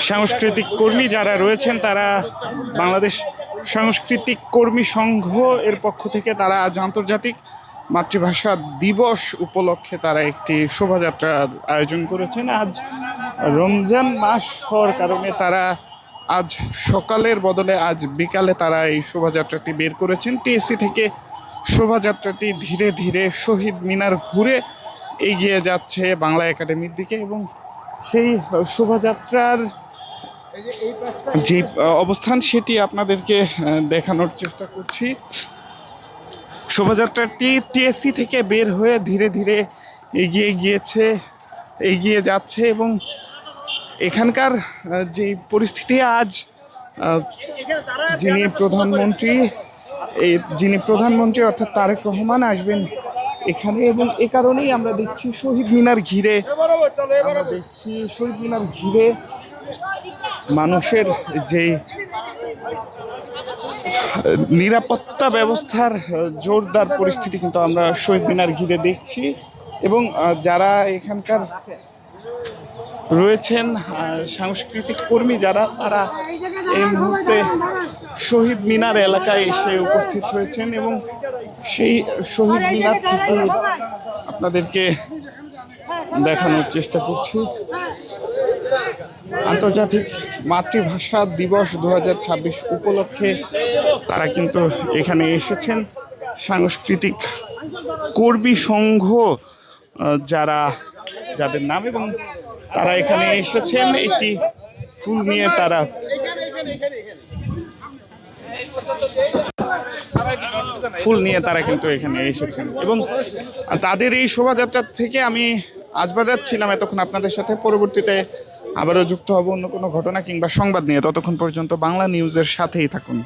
সাংস্কৃতিক কর্মী যারা রয়েছেন তারা বাংলাদেশ সাংস্কৃতিক কর্মী সংঘ এর পক্ষ থেকে তারা আজ আন্তর্জাতিক মাতৃভাষা দিবস উপলক্ষে তারা একটি শোভাযাত্রার আয়োজন করেছেন। আজ রমজান মাস হওয়ার কারণে তারা আজ সকালের বদলে আজ বিকালে তারা এই শোভাযাত্রাটি বের করেছেন। টিএসসি থেকে শোভাযাত্রাটি ধীরে ধীরে শহীদ মিনার ঘুরে এগিয়ে যাচ্ছে বাংলা একাডেমির দিকে এবং সেই শোভাযাত্রার যে অবস্থান সেটি আপনাদেরকে দেখানোর চেষ্টা করছি। শোভাযাত্রাটি টিএসসি থেকে বের হয়ে ধীরে ধীরে এগিয়ে যাচ্ছে এবং এখানকার যে পরিস্থিতি আজ যিনি প্রধানমন্ত্রী অর্থাৎ তারেক রহমান আসবেন এখানে এবং এ কারণেই আমরা দেখছি শহীদ মিনার ঘিরে মানুষের যে নিরাপত্তা ব্যবস্থার জোরদার পরিস্থিতি কিন্তু আমরা শহীদ মিনার ঘিরে দেখছি এবং যারা এখানকার রয়েছেন সাংস্কৃতিক কর্মী তারা এই মুহূর্তে শহীদ মিনার এলাকায় এসে উপস্থিত হয়েছেন এবং সেই শহীদ মিনার থেকে আপনাদেরকে দেখানোর চেষ্টা করছি। আন্তর্জাতিক মাতৃভাষা দিবস 2026 উপলক্ষে তারা কিন্তু এখানে এসেছেন। সাংস্কৃতিক কর্মী সংঘ যাদের নাম এবং তারা এখানে এসেছেন একটি ফুল নিয়ে তারা কিন্তু এখানে এসেছেন এবং তাদের এই শোভাযাত্রা থেকে আমি আজবাজার ছিলাম এতক্ষণ আপনাদের সাথে। পরবর্তীতে আবারও যুক্ত হব অন্য কোনো ঘটনা কিংবা সংবাদ নিয়ে। ততক্ষণ পর্যন্ত বাংলা নিউজের সাথেই থাকুন।